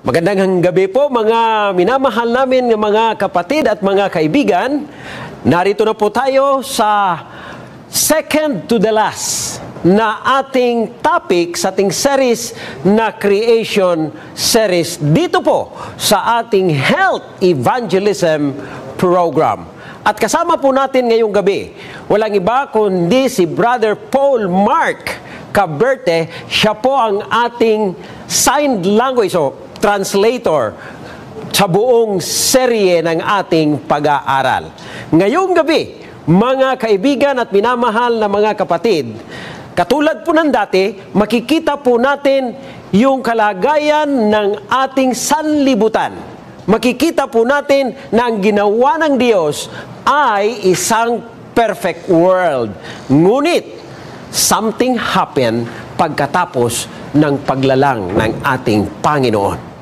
Magandang gabi po mga minamahal namin ng mga kapatid at mga kaibigan. Narito na po tayo sa second to the last na ating topic sa ating series na creation series dito po sa ating health evangelism program. At kasama po natin ngayong gabi, walang iba kundi si Brother Paul Mark Caberte. Siya po ang ating sign language o translator sa buong serye ng ating pag-aaral. Ngayong gabi, mga kaibigan at minamahal na mga kapatid, katulad po ng dati, makikita po natin yung kalagayan ng ating sanlibutan. Makikita po natin na ang ginawa ng Diyos ay isang perfect world. Ngunit, something happened pagkatapos ng paglalang ng ating Panginoon.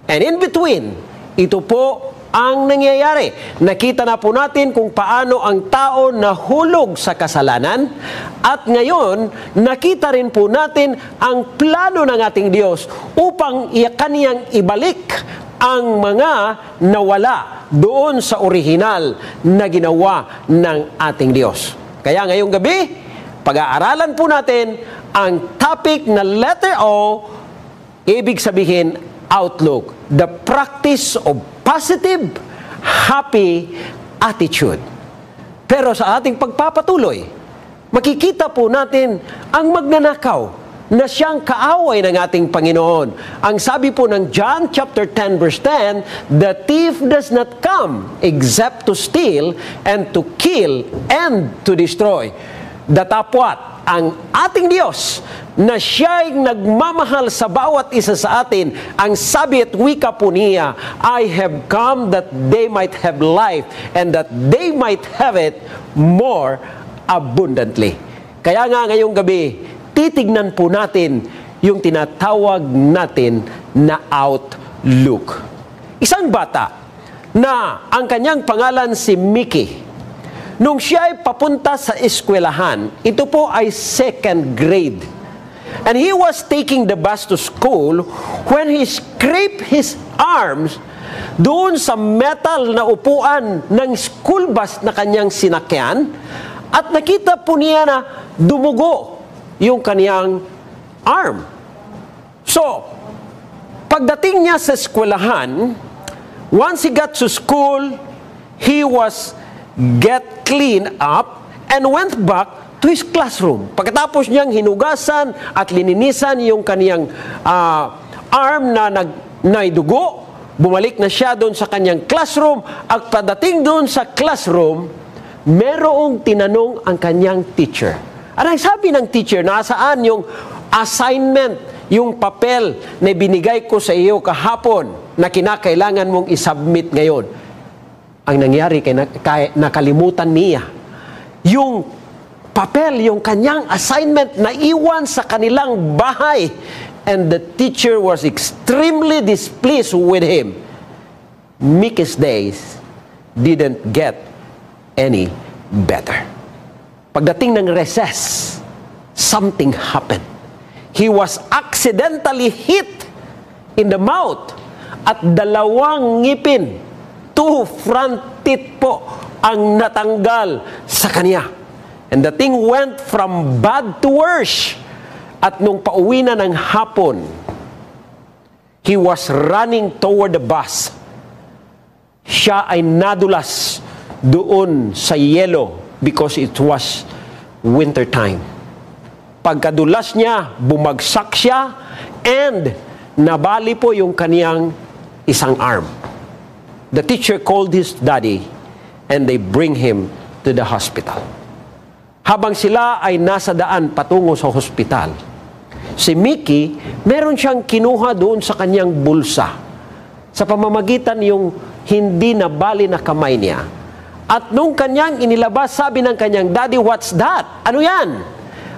And in between, ito po ang nangyayari. Nakita na po natin kung paano ang tao nahulog sa kasalanan. At ngayon, nakita rin po natin ang plano ng ating Diyos upang kaniyang ibalik ang mga nawala doon sa orihinal na ginawa ng ating Diyos. Kaya ngayong gabi, pag-aaralan po natin ang topic na letter O, ibig sabihin, outlook. The practice of positive, happy attitude. Pero sa ating pagpapatuloy, makikita po natin ang magnanakaw na siyang kaaway ng ating Panginoon. Ang sabi po ng John chapter 10 verse 10, the thief does not come except to steal and to kill and to destroy. Datapwat ang ating Diyos na siya'y nagmamahal sa bawat isa sa atin. Ang sabi at wika po niya, I have come that they might have life and that they might have it more abundantly. Kaya nga ngayong gabi, titignan po natin yung tinatawag natin na outlook. Isang bata na ang kanyang pangalan si Mickey. Nung siya ay papunta sa eskwelahan, ito po ay second grade. And he was taking the bus to school when he scraped his arms doon sa metal na upuan ng school bus na kanyang sinakyan at nakita po niya na dumugo yung kanyang arm. So, pagdating niya sa eskwelahan, once he got to school, he was get clean up and went back to his classroom. Pagkatapos niyang hinugasan at lininisan yung kaniyang arm na naidugo, bumalik na siya doon sa kanyang classroom at padating doon sa classroom, merong tinanong ang kanyang teacher. At ang sabi ng teacher, nasaan yung assignment, yung papel na binigay ko sa iyo kahapon na kinakailangan mong isubmit ngayon? Ang nangyari kay nakalimutan niya yung papel, yung kanyang assignment na iwan sa kanilang bahay. And the teacher was extremely displeased with him. Mickey's days didn't get any better. Pagdating ng recess, something happened. He was accidentally hit in the mouth at dalawang ngipin, 2 front teeth po ang natanggal sa kanya. And the thing went from bad to worse. At nung pauwi na ng hapon, he was running toward the bus. Siya ay nadulas doon sa yelo because it was winter time. Pagkadulas niya, bumagsak siya and nabali po yung kaniyang isang arm. The teacher called his daddy and they bring him to the hospital. Habang sila ay nasa daan patungo sa hospital, si Mickey, meron siyang kinuha doon sa kanyang bulsa sa pamamagitan yung hindi nabali na kamay niya. At nung kanyang inilabas, sabi ng kanyang daddy, what's that? Ano yan?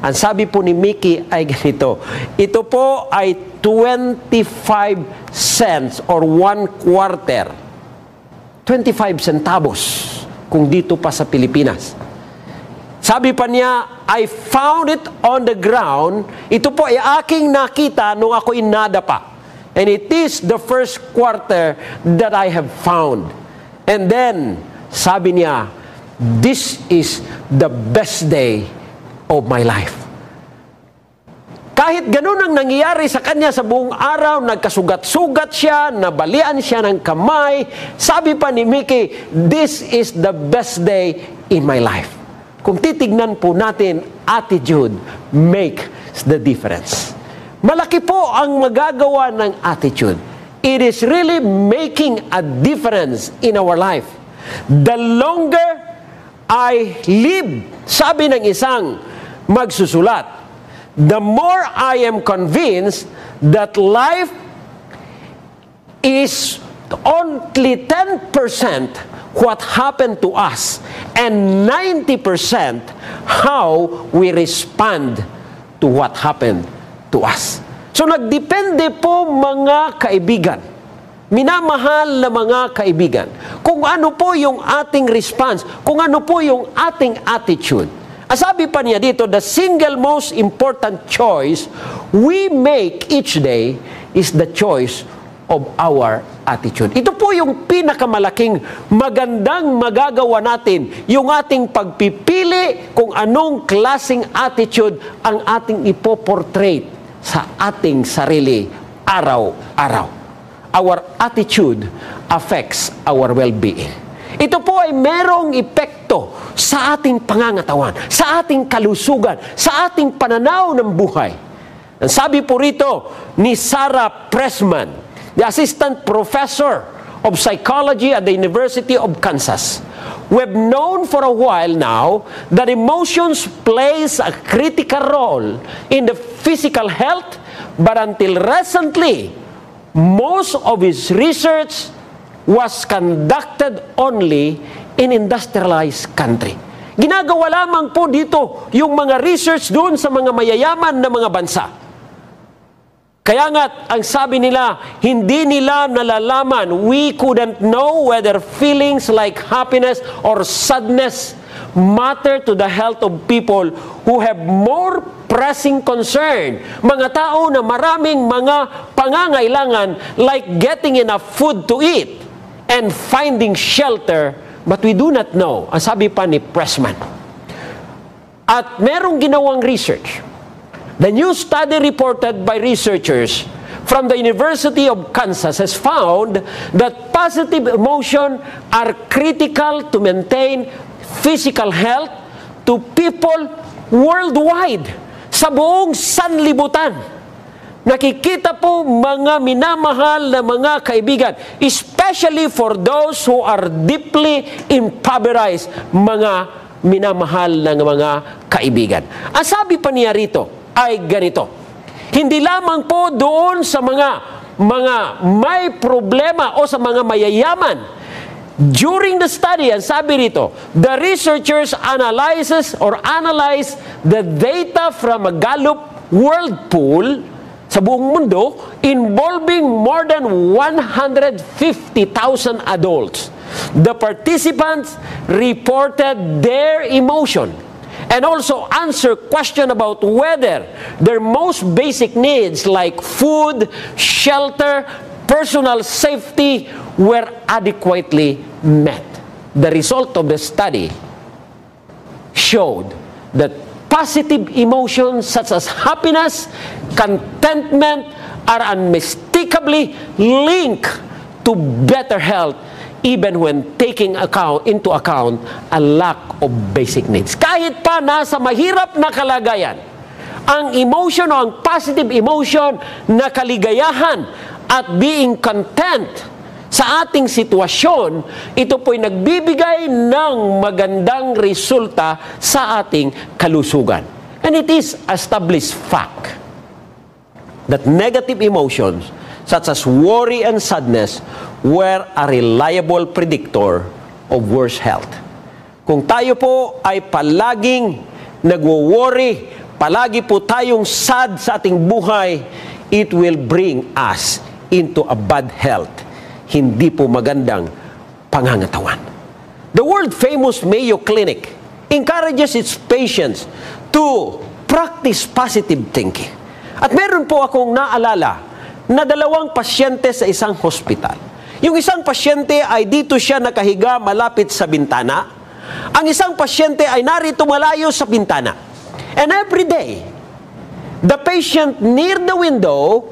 Ang sabi po ni Mickey ay ganito, ito po ay 25 cents or 1/4. 25 centavos kung dito pa sa Pilipinas. Sabi pa niya, I found it on the ground. Ito po ay aking nakita nung ako'y nadapa. And it is the first quarter that I have found. And then, sabi niya, this is the best day of my life. Kahit ganun ang nangyayari sa kanya sa buong araw, nagkasugat-sugat siya, nabalian siya ng kamay, sabi pa ni Mickey, this is the best day in my life. Kung titignan po natin, attitude makes the difference. Malaki po ang magagawa ng attitude. It is really making a difference in our life. The longer I live, sabi ng isang magsusulat, the more I am convinced that life is only 10% what happened to us and 90% how we respond to what happened to us. So nagdepende po mga kaibigan, minamahal na mga kaibigan, kung ano po yung ating response, kung ano po yung ating attitude. Sabi pa niya dito, the single most important choice we make each day is the choice of our attitude. Ito po yung pinakamalaking magandang magagawa natin, yung ating pagpipili kung anong klaseng attitude ang ating ipoportray sa ating sarili araw-araw. Our attitude affects our well-being. Ito po ay merong epekto sa ating pangangatawan, sa ating kalusugan, sa ating pananaw ng buhay. Ang sabi po rito ni Sarah Pressman, the assistant professor of psychology at the University of Kansas, we've known for a while now that emotions plays a critical role in the physical health, but until recently, most of his research was conducted only in industrialized country. Ginagawa lamang po dito yung mga research doon sa mga mayayaman na mga bansa. Kaya nga, ang sabi nila, hindi nila nalalaman, we couldn't know whether feelings like happiness or sadness matter to the health of people who have more pressing concern. Mga tao na maraming mga pangangailangan like getting enough food to eat and finding shelter, but we do not know. Ang sabi pa ni Pressman. At merong ginawang research. The new study reported by researchers from the University of Kansas has found that positive emotions are critical to maintain physical health to people worldwide, sa buong sanlibutan. Nakikita po mga minamahal na mga kaibigan, especially for those who are deeply impoverished, mga minamahal na mga kaibigan. Ang sabi pa niya rito ay ganito, hindi lamang po doon sa mga may problema o sa mga mayayaman. During the study, ang sabi rito, the researchers analyze the data from a Gallup World Poll sa buong mundo involving more than 150,000 adults. The participants reported their emotion and also answer question about whether their most basic needs like food, shelter, personal safety were adequately met. The result of the study showed that positive emotions such as happiness, contentment are unmistakably linked to better health even when taking into account a lack of basic needs. Kahit pa nasa mahirap na kalagayan, ang emotion o ang positive emotion na kaligayahan at being content sa ating sitwasyon, ito po'y nagbibigay ng magandang resulta sa ating kalusugan. And it is established fact that negative emotions such as worry and sadness were a reliable predictor of worse health. Kung tayo po ay palaging nagwo-worry, palagi po tayong sad sa ating buhay, it will bring us into a bad health. Hindi po magandang pangangatawan. The world-famous Mayo Clinic encourages its patients to practice positive thinking. At meron po akong naalala na 2 pasyente sa isang hospital. Yung isang pasyente ay dito siya nakahiga malapit sa bintana. Ang isang pasyente ay narito malayo sa bintana. And every day, the patient near the window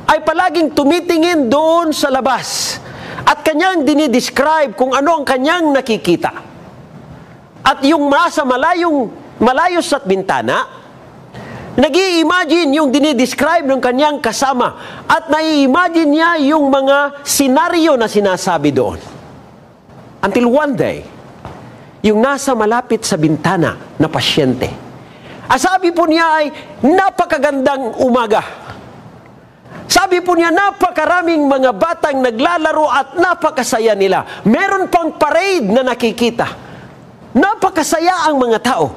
ay palaging tumitingin doon sa labas at kanyang dinidescribe kung ano ang kanyang nakikita. At yung nasa malayo sa bintana, nag-i-imagine yung dinidescribe ng kanyang kasama at nai-imagine niya yung mga senaryo na sinasabi doon. Until one day, yung nasa malapit sa bintana na pasyente, sabi po niya ay napakagandang umaga. Sabi po niya, napakaraming mga batang naglalaro at napakasaya nila. Meron pang parade na nakikita. Napakasaya ang mga tao.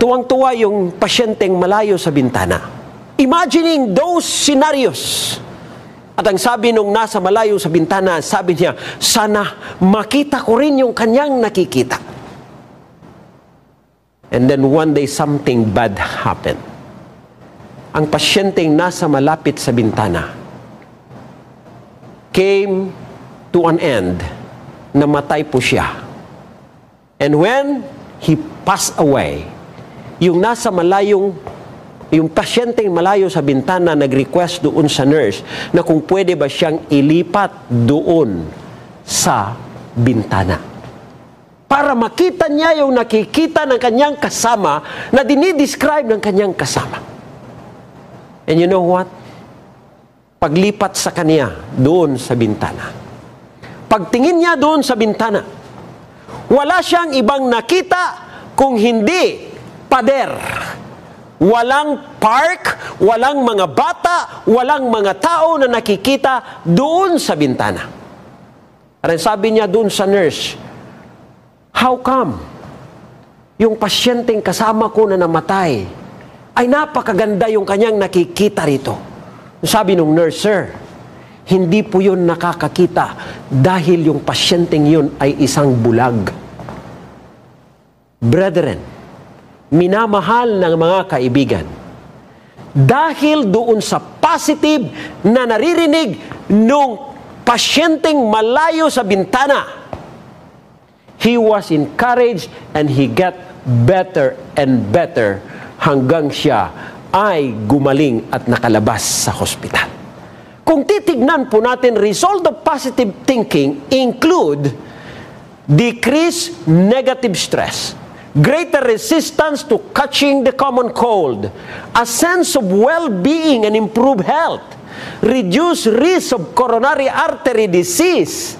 Tuwang-tuwa yung pasyenteng malayo sa bintana. Imagining those scenarios. At ang sabi nung nasa malayo sa bintana, sabi niya, sana makita ko rin yung kanyang nakikita. And then one day something bad happened. Ang pasyenteng nasa malapit sa bintana came to an end. Namatay po siya. And when he passed away, yung pasyenteng malayo sa bintana nag-request doon sa nurse na kung pwede ba siyang ilipat doon sa bintana. Para makita niya yung nakikita ng kanyang kasama na dinidescribe ng kanyang kasama. And you know what? Paglipat sa kanya doon sa bintana. Pagtingin niya doon sa bintana, wala siyang ibang nakita kung hindi pader. Walang park, walang mga bata, walang mga tao na nakikita doon sa bintana. At sabi niya doon sa nurse, how come? Yung pasyenteng kasama ko na namatay, ay napakaganda yung kanyang nakikita rito. Sabi nung nurse, sir, hindi po yun nakakakita dahil yung pasyenteng yun ay isang bulag. Brethren, minamahal ng mga kaibigan, dahil doon sa positive na naririnig nung pasyenteng malayo sa bintana, he was encouraged and he got better and better hanggang siya ay gumaling at nakalabas sa hospital. Kung titignan po natin, result of positive thinking include decreased negative stress, greater resistance to catching the common cold, a sense of well-being and improved health, reduced risk of coronary artery disease,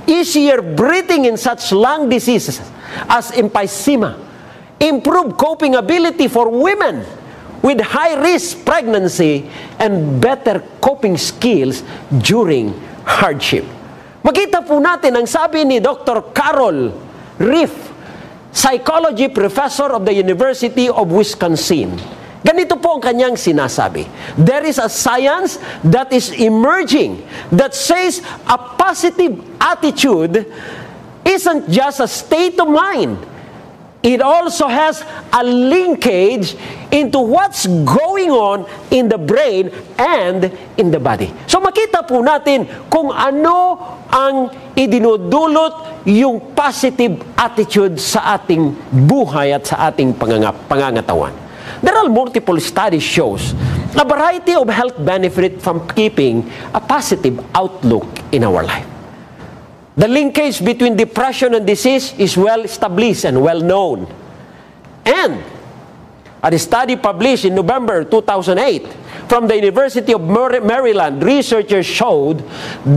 easier breathing in such lung diseases as emphysema, improved coping ability for women with high-risk pregnancy, and better coping skills during hardship. Makita po natin ang sabi ni Dr. Carol Riff, psychology professor of the University of Wisconsin. Ganito po ang kanyang sinasabi. There is a science that is emerging that says a positive attitude isn't just a state of mind. It also has a linkage into what's going on in the brain and in the body. So makita po natin kung ano ang idinudulot yung positive attitude sa ating buhay at sa ating pangangatawan. There are multiple studies shows a variety of health benefit from keeping a positive outlook in our life. The linkage between depression and disease is well established and well known. And a study published in November 2008 from the University of Maryland, researchers showed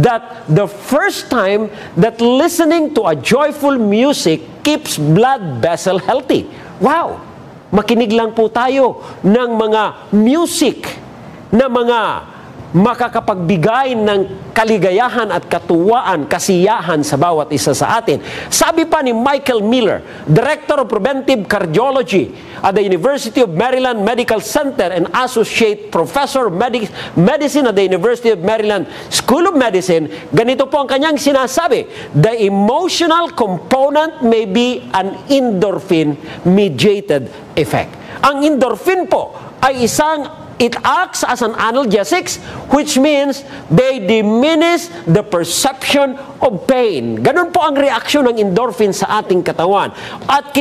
that the first time that listening to a joyful music keeps blood vessel healthy. Wow! Makinig lang po tayo ng mga music na mga makakapagbigay ng kaligayahan at katuwaan, kasiyahan sa bawat isa sa atin. Sabi pa ni Michael Miller, Director of Preventive Cardiology at the University of Maryland Medical Center and Associate Professor of Medicine at the University of Maryland School of Medicine, ganito po ang kanyang sinasabi, the emotional component may be an endorphin-mediated effect. Ang endorphin po ay isang It acts as an analgesic, which means they diminish the perception of pain. Ganun po ang reaksyon ng endorphins sa ating katawan. At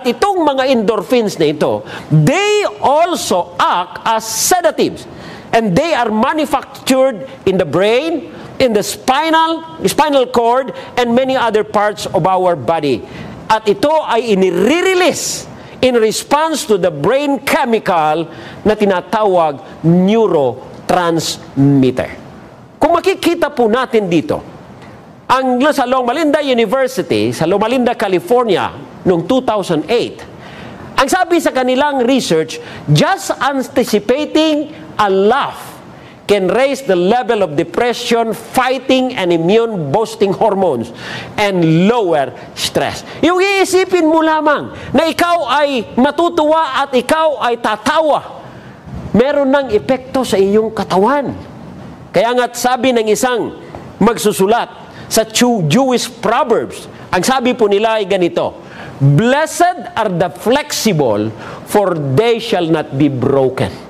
itong mga endorphins na ito, they also act as sedatives. And they are manufactured in the brain, in the spinal cord, and many other parts of our body. At ito ay inire-release in response to the brain chemical na tinatawag neurotransmitter. Kung makikita po natin dito, sa Loma Linda University, sa Loma Linda, California, noong 2008, ang sabi sa kanilang research, just anticipating a laugh can raise the level of depression, fighting, and immune-boosting hormones, and lower stress. Yung iisipin mo lamang na ikaw ay matutuwa at ikaw ay tatawa, meron ng epekto sa iyong katawan. Kaya nga't sabi ng isang magsusulat sa Jewish Proverbs, ang sabi po nila ay ganito, "Blessed are the flexible, for they shall not be broken."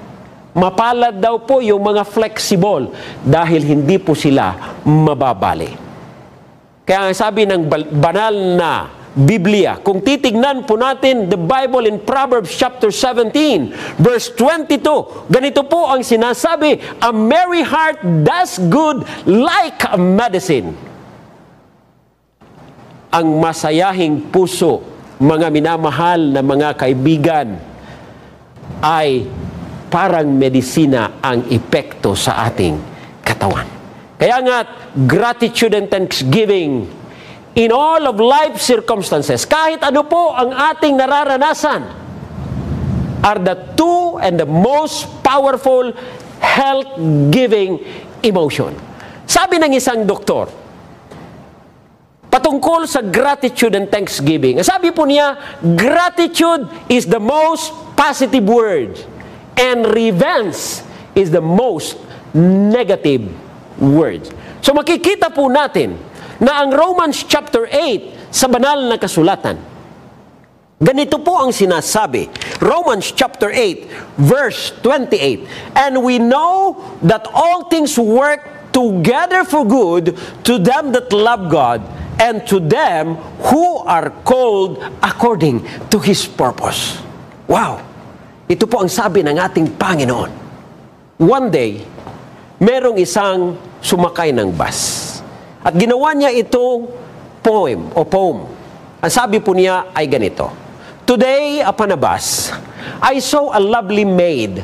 Mapalad daw po yung mga flexible dahil hindi po sila mababali. Kaya sabi ng banal na Biblia, kung titignan po natin the Bible in Proverbs chapter 17, verse 22, ganito po ang sinasabi, "A merry heart does good like a medicine." Ang masayahing puso, mga minamahal na mga kaibigan, ay parang medisina ang epekto sa ating katawan. Kaya nga, gratitude and thanksgiving in all of life circumstances, kahit ano po ang ating nararanasan, are the two and the most powerful health-giving emotion. Sabi ng isang doktor, patungkol sa gratitude and thanksgiving, sabi po niya, gratitude is the most positive word. And revenge is the most negative word. So makikita po natin na ang Romans chapter 8 sa banal na kasulatan, ganito po ang sinasabi. Romans chapter 8 verse 28. "And we know that all things work together for good to them that love God and to them who are called according to His purpose." Wow! Ito po ang sabi ng ating Panginoon. One day, merong isang sumakay ng bus. At ginawa niya itong poem. Ang sabi po niya ay ganito, "Today upon a bus, I saw a lovely maid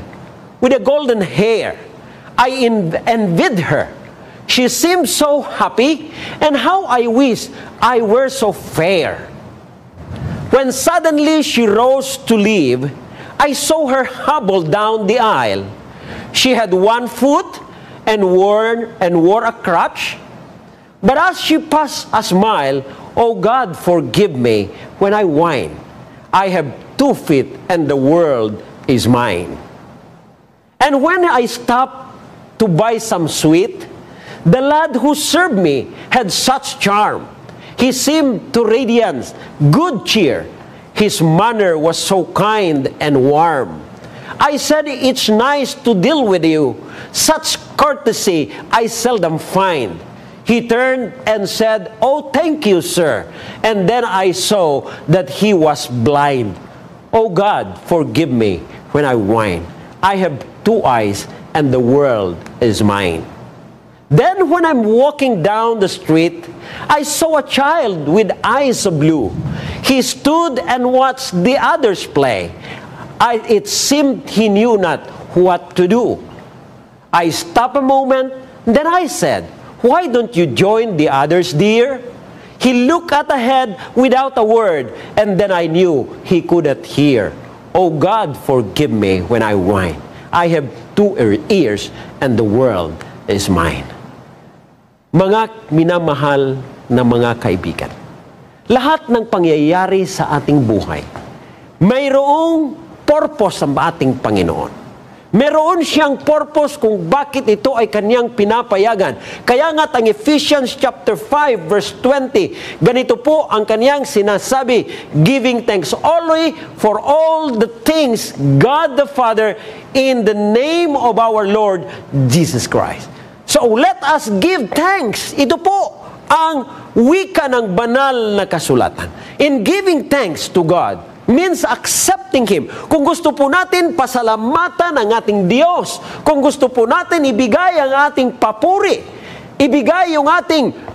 with a golden hair. I envied her. She seemed so happy, and how I wish I were so fair. When suddenly she rose to leave, I saw her hobble down the aisle. She had one foot and wore a crutch. But as she passed a smile, oh God, forgive me when I whine. I have 2 feet and the world is mine. And when I stopped to buy some sweet, the lad who served me had such charm. He seemed to radiance good cheer. His manner was so kind and warm. I said, it's nice to deal with you. Such courtesy I seldom find. He turned and said, oh, thank you, sir. And then I saw that he was blind. Oh God, forgive me when I whine. I have 2 eyes and the world is mine. Then when I'm walking down the street, I saw a child with eyes of blue. He stood and watched the others play. It seemed he knew not what to do. I stopped a moment, then I said, why don't you join the others, dear? He looked at ahead without a word, and then I knew he couldn't hear. Oh God, forgive me when I whine. I have 2 ears, and the world is mine. Mga minamahal na mga kaibigan, lahat ng pangyayari sa ating buhay, mayroong purpose ang ating Panginoon. Meron siyang purpose kung bakit ito ay kanyang pinapayagan. Kaya nga ang Ephesians chapter 5 verse 20, ganito po ang kanyang sinasabi, giving thanks always for all the things God the Father in the name of our Lord Jesus Christ. So let us give thanks. Ito po ang wika ng banal na kasulatan. In giving thanks to God, means accepting Him. Kung gusto po natin pasalamatan ang ating Diyos, kung gusto po natin ibigay ang ating papuri, ibigay yung ating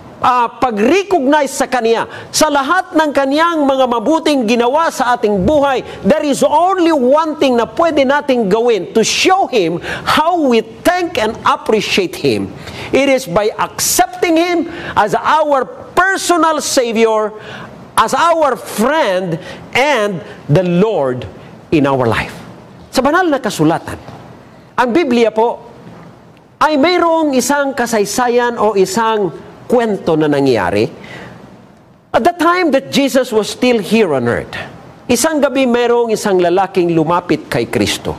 pag-recognize sa Kanya, sa lahat ng Kanyang mga mabuting ginawa sa ating buhay, there is only one thing na pwede nating gawin to show Him how we thank and appreciate Him. It is by accepting Him as our personal Savior, as our friend and the Lord in our life. Sa banal na kasulatan, ang Biblia po ay mayroong isang kasaysayan o isang kwento na nangyari at the time that Jesus was still here on earth. Isang gabi mayroong isang lalaking lumapit kay Kristo.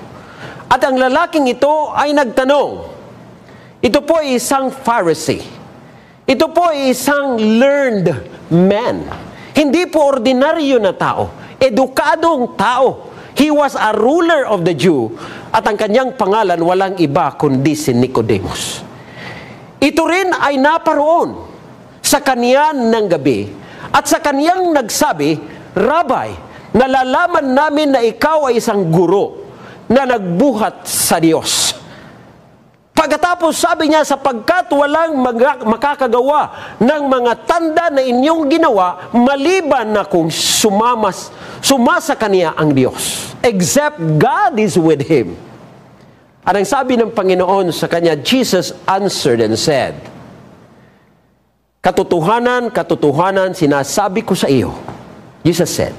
At ang lalaking ito ay nagtanong. Ito po ay isang Pharisee. Ito po ay isang learned man. Hindi po ordinaryo na tao, edukadong tao. He was a ruler of the Jew at ang kanyang pangalan walang iba kundi si Nicodemus. Ito rin ay naparoon sa kanya ng gabi at sa kanyang nagsabi, Rabbi, nalalaman namin na ikaw ay isang guro na nagbuhat sa Diyos. Pagkatapos sabi niya, sapagkat walang makakagawa ng mga tanda na inyong ginawa, maliban na kung sumasa kaniya ang Diyos. Except God is with him. At ang sabi ng Panginoon sa kanya, Jesus answered and said, Katotohanan, katotohanan, sinasabi ko sa iyo. Jesus said,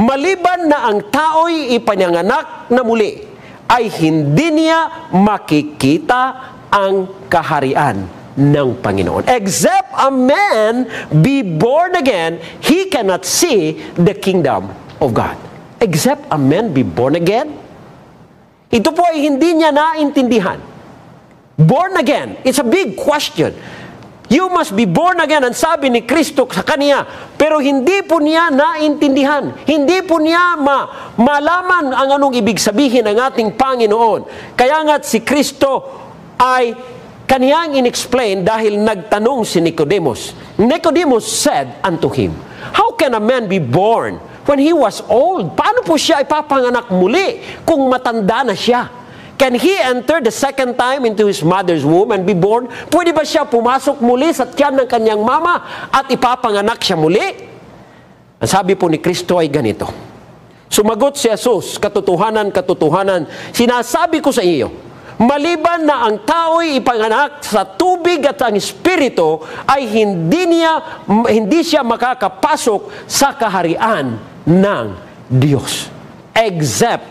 maliban na ang tao'y ipanyanganak na muli, ay hindi niya makikita ang kaharian ng Panginoon. Except a man be born again, he cannot see the kingdom of God. Except a man be born again? Ito po ay hindi niya naintindihan. Born again, it's a big question. You must be born again, ang sabi ni Kristo sa kanya. Pero hindi po niya naintindihan. Hindi po niya malaman ang anong ibig sabihin ng ating Panginoon. Kaya nga si Kristo ay kaniyang inexplain dahil nagtanong si Nicodemus. Nicodemus said unto him, how can a man be born when he was old? Paano po siya ipapanganak muli kung matanda na siya? Can he enter the second time into his mother's womb and be born? Pwede ba siya pumasok muli sa tiyan ng kanyang mama at ipapanganak siya muli? Ang sabi po ni Kristo ay ganito. Sumagot si Jesus, katotohanan, katotohanan, sinasabi ko sa iyo, maliban na ang tao'y ipanganak sa tubig at ang Espiritu, ay hindi siya makakapasok sa kaharian ng Diyos. Except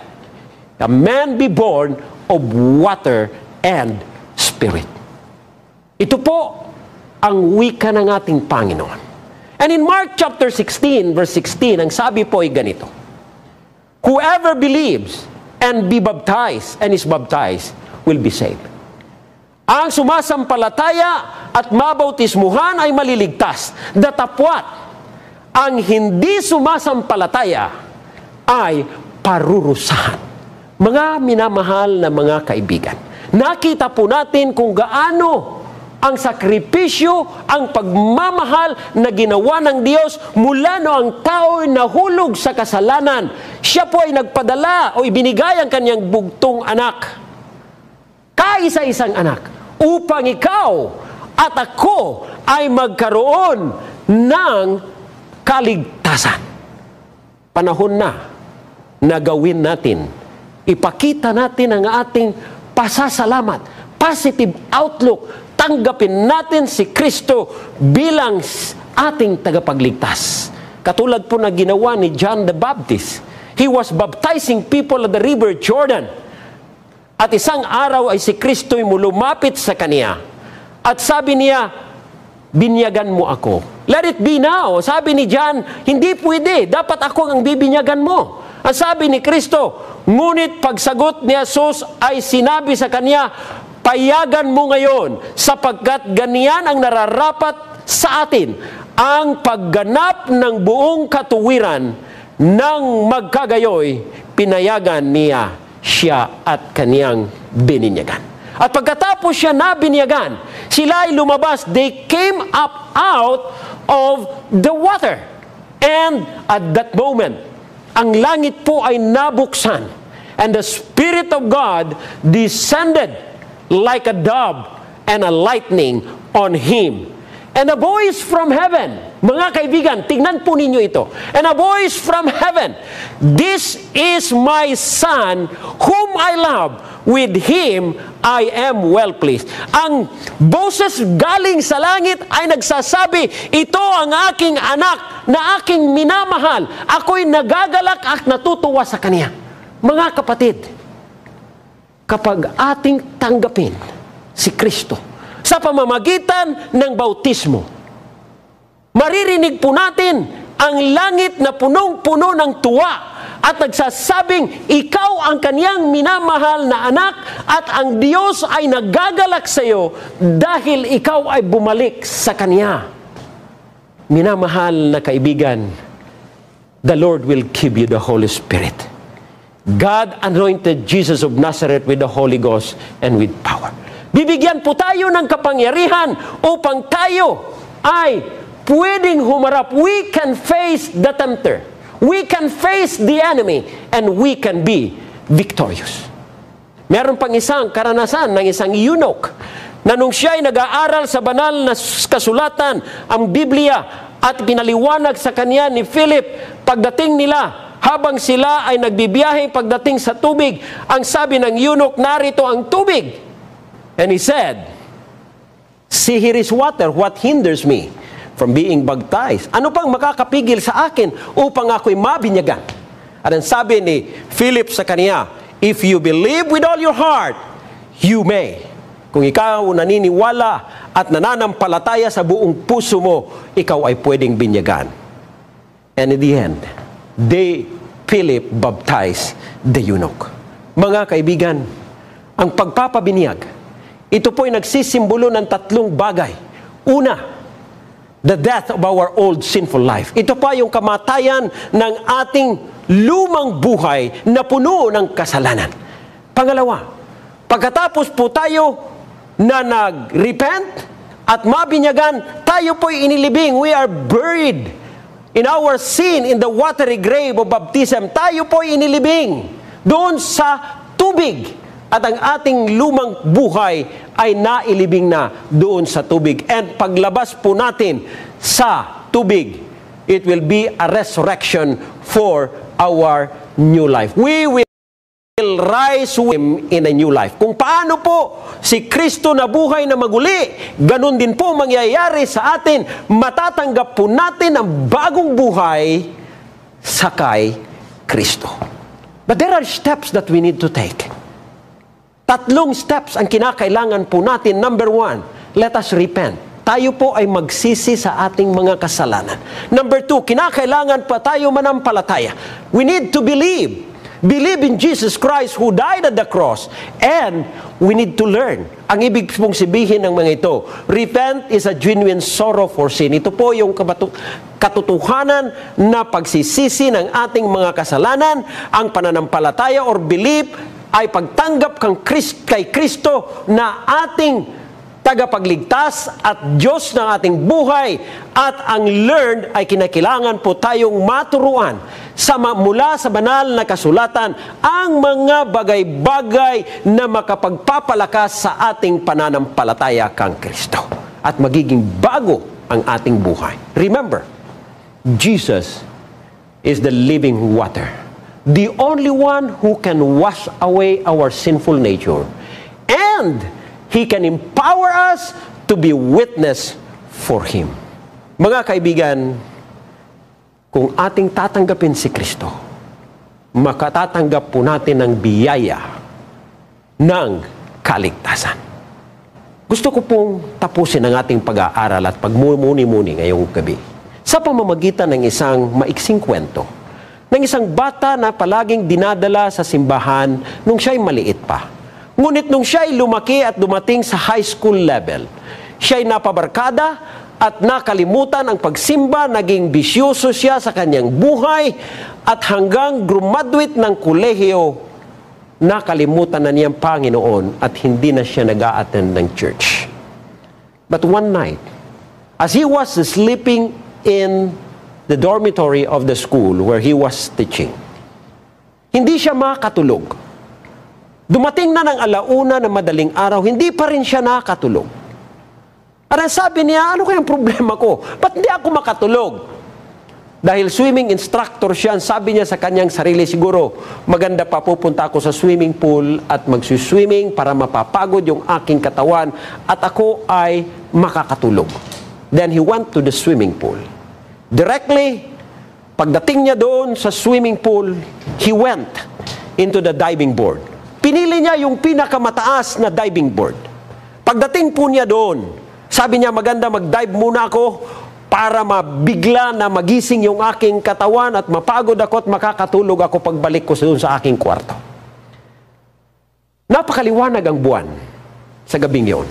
a man be born of water and Spirit. Ito po ang wika ng ating Panginoon. And in Mark chapter 16, verse 16, ang sabi po ay ganito, whoever believes and be baptized and is baptized will be saved. Ang sumasampalataya at mabautismuhan ay maliligtas. Datapwat, ang hindi sumasampalataya ay parurusahan. Mga minamahal na mga kaibigan, nakita po natin kung gaano ang sakripisyo, ang pagmamahal na ginawa ng Diyos mula no ang tao ay nahulog sa kasalanan. Siya po ay nagpadala o ibinigay ang kanyang bugtong anak, kaisa-isang anak, upang ikaw at ako ay magkaroon ng kaligtasan. Panahon na gawin natin, ipakita natin ang ating pasasalamat, positive outlook, tanggapin natin si Kristo bilang ating tagapagligtas. Katulad po na ginawa ni John the Baptist. He was baptizing people at the river Jordan. At isang araw ay si Kristo ay lumapit sa kanya. At sabi niya, binyagan mo ako. Let it be now. Sabi ni John, hindi pwede. Dapat ako ang bibinyagan mo. Ang sabi ni Kristo, ngunit pagsagot ni Jesus ay sinabi sa kanya, payagan mo ngayon, sapagkat ganyan ang nararapat sa atin, ang pagganap ng buong katuwiran. Nang magkagayoy, pinayagan niya siya at kaniyang bininyagan. At pagkatapos siya na binyagan, sila ay lumabas. They came up out of the water. And at that moment, ang langit po ay nabuksan. And the Spirit of God descended like a dove and a lightning on him. And a voice from heaven, mga kaibigan, tingnan po ninyo ito. And a voice from heaven, this is my Son, whom I love. With him I am well pleased. Ang boses galing sa langit ay nagsasabi, ito ang aking anak na aking minamahal. Ako'y nagagalak at natutuwa sa kanya. Mga kapatid, kapag ating tanggapin si Kristo sa pamamagitan ng bautismo, maririnig po natin ang langit na punong-puno ng tuwa at nagsasabing, ikaw ang kaniyang minamahal na anak at ang Diyos ay nagagalak sa iyo dahil ikaw ay bumalik sa Kanya. Minamahal na kaibigan, the Lord will give you the Holy Spirit. God anointed Jesus of Nazareth with the Holy Ghost and with power. Bibigyan po tayo ng kapangyarihan upang tayo ay pwedeng humarap. We can face the tempter. We can face the enemy. And we can be victorious. Meron pang isang karanasan ng isang eunuch na nung siya ay nag-aaral sa banal na kasulatan, ang Biblia, at pinaliwanag sa kanya ni Philip, pagdating nila, habang sila ay nagbibiyahe pagdating sa tubig, ang sabi ng eunuch, narito ang tubig. And he said, see, here is water. What hinders me from being baptized? Ano pang makakapigil sa akin upang ako'y mabinyagan? At ang sabi ni Philip sa kanya, if you believe with all your heart, you may. Kung ikaw naniniwala at nananampalataya sa buong puso mo, ikaw ay pwedeng binyagan. And in the end, Philip baptized the eunuch. Mga kaibigan, ang pagpapabinyag, ito po ay nagsisimbolo ng tatlong bagay. Una, the death of our old sinful life. Ito pa yung kamatayan ng ating lumang buhay na puno ng kasalanan. Pangalawa, pagkatapos po tayo na nag-repent at mabinyagan, tayo po ay inilibing. We are buried in our sin in the watery grave of baptism. Tayo po ay inilibing doon sa tubig. At ang ating lumang buhay ay nailibing na doon sa tubig. And paglabas po natin sa tubig, it will be a resurrection for our new life. We will rise with Him in a new life. Kung paano po si Kristo na buhay na maguli, ganun din po mangyayari sa atin. Matatanggap po natin ang bagong buhay sa kay Kristo. But there are steps that we need to take. Tatlong steps ang kinakailangan po natin. Number one, let us repent. Tayo po ay magsisi sa ating mga kasalanan. Number two, kinakailangan pa tayo manampalataya. We need to believe. Believe in Jesus Christ who died at the cross. And we need to learn. Ang ibig pong sabihin ng mga ito, repent is a genuine sorrow for sin. Ito po yung katotohanan na pagsisisi ng ating mga kasalanan. Ang pananampalataya or belief ay pagtanggap kay Kristo na ating tagapagligtas at Diyos ng ating buhay. At ang learned ay kinakailangan po tayong maturuan mula sa banal na kasulatan ang mga bagay-bagay na makapagpapalakas sa ating pananampalataya kang Kristo. At magiging bago ang ating buhay. Remember, Jesus is the living water. The only one who can wash away our sinful nature. And He can empower us to be witness for Him. Mga kaibigan, kung ating tatanggapin si Kristo, makatatanggap po natin ang biyaya ng kaligtasan. Gusto ko pong tapusin ang ating pag-aaral at pagmumuni-muni ngayong gabi sa pamamagitan ng isang maiksing kwento ng isang bata na palaging dinadala sa simbahan nung siya'y maliit pa. Ngunit nung siya'y lumaki at dumating sa high school level, siya'y napabarkada at nakalimutan ang pagsimba, naging bisyoso siya sa kanyang buhay at hanggang graduate ng kolehiyo, nakalimutan na niyang Panginoon at hindi na siya nag-a-attend ng church. But one night, as he was sleeping in the dormitory of the school where he was teaching, hindi siya makatulog. Dumating na ng alauna na madaling araw, hindi pa rin siya nakatulog. At sabi niya, ano kayang problema ko? Ba't hindi ako makatulog? Dahil swimming instructor siya, sabi niya sa kanyang sarili, siguro maganda pa pupunta ako sa swimming pool at magsuswimming para mapapagod yung aking katawan at ako ay makakatulog. Then he went to the swimming pool. Directly, pagdating niya doon sa swimming pool, he went into the diving board. Pinili niya yung pinakamataas na diving board. Pagdating po niya doon, sabi niya, maganda mag-dive muna ako para mabigla na magising yung aking katawan at mapagod ako at makakatulog ako pagbalik ko doon sa aking kwarto. Napakaliwanag ang buwan sa gabing yun.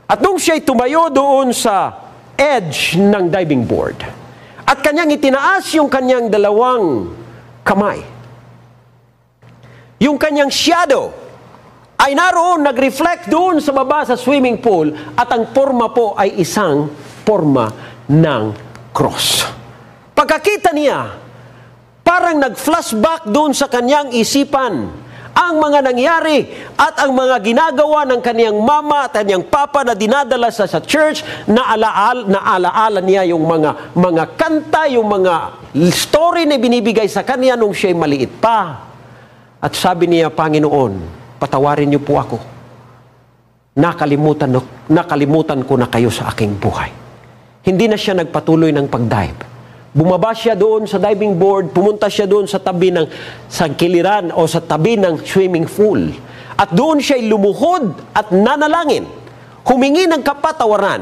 At nung siya'y tumayo doon sa edge ng diving board at kanyang itinaas yung kanyang dalawang kamay, yung kanyang shadow ay naroon, nag-reflect doon sa baba sa swimming pool at ang forma po ay isang forma ng cross. Pagkakita niya, parang nag-flashback doon sa kanyang isipan ang mga nangyari at ang mga ginagawa ng kaniyang mama at kaniyang papa na dinadala sa church, na alaala niya yung mga kanta, yung mga story na binibigay sa kanya nung siya'y maliit pa. At sabi niya, Panginoon, patawarin niyo po ako. Nakalimutan ko na kayo sa aking buhay. Hindi na siya nagpatuloy ng pag-dive. Bumaba siya doon sa diving board, pumunta siya doon sa tabi sa kiliran o sa tabi ng swimming pool. At doon siya lumuhod at nanalangin, humingi ng kapatawaran.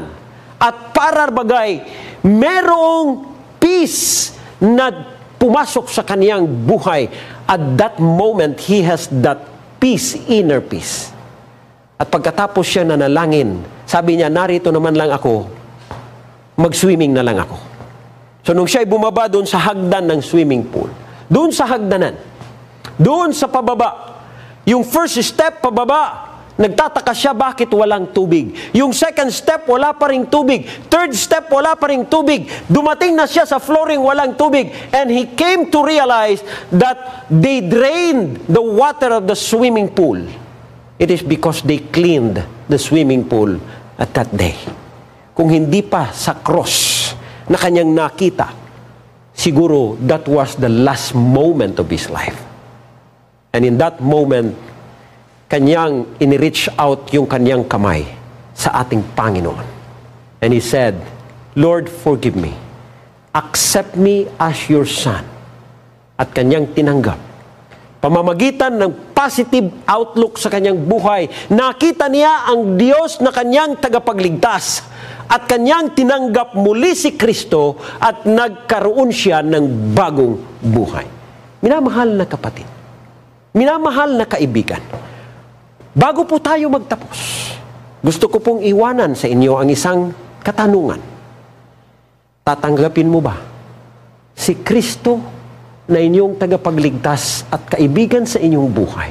At para bagay, merong peace na pumasok sa kaniyang buhay. At that moment, he has that peace, inner peace. At pagkatapos siya nanalangin, sabi niya, narito naman lang ako, mag-swimming na lang ako. So nung siya'y bumaba doon sa hagdan ng swimming pool, doon sa hagdanan, doon sa pababa, yung first step pababa, nagtataka siya bakit walang tubig. Yung second step, wala pa ring tubig. Third step, wala pa ring tubig. Dumating na siya sa flooring, walang tubig. And he came to realize that they drained the water of the swimming pool. It is because they cleaned the swimming pool at that day. Kung hindi pa sa cross na kanyang nakita, siguro that was the last moment of his life. And in that moment, kanyang in-reach out yung kanyang kamay sa ating Panginoon. And he said, Lord, forgive me. Accept me as your son. At kanyang tinanggap. Pamamagitan ng positive outlook sa kanyang buhay, nakita niya ang Diyos na kanyang tagapagligtas. At kanyang tinanggap muli si Kristo at nagkaroon siya ng bagong buhay. Minamahal na kapatid, minamahal na kaibigan, bago po tayo magtapos, gusto ko pong iwanan sa inyo ang isang katanungan. Tatanggapin mo ba si Kristo na inyong tagapagligtas at kaibigan sa inyong buhay?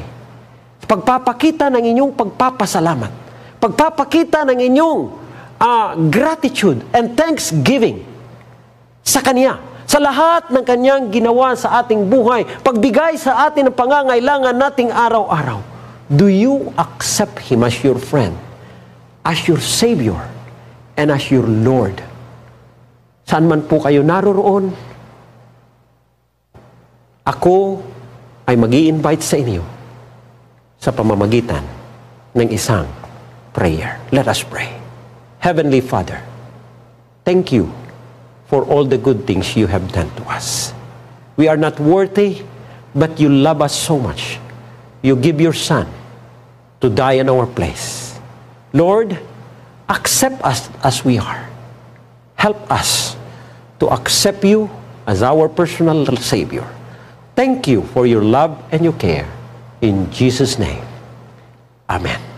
Pagpapakita ng inyong pagpapasalamat, pagpapakita ng inyong gratitude and thanksgiving sa Kanya, sa lahat ng Kanyang ginawa sa ating buhay, pagbigay sa atin ng pangangailangan nating araw-araw. Do you accept Him as your friend, as your Savior, and as your Lord? Saan man po kayo naroroon, ako ay mag-i-invite sa inyo sa pamamagitan ng isang prayer. Let us pray. Heavenly Father, thank you for all the good things you have done to us. We are not worthy, but you love us so much. You give your Son to die in our place. Lord, accept us as we are. Help us to accept you as our personal Savior. Thank you for your love and your care. In Jesus' name, Amen.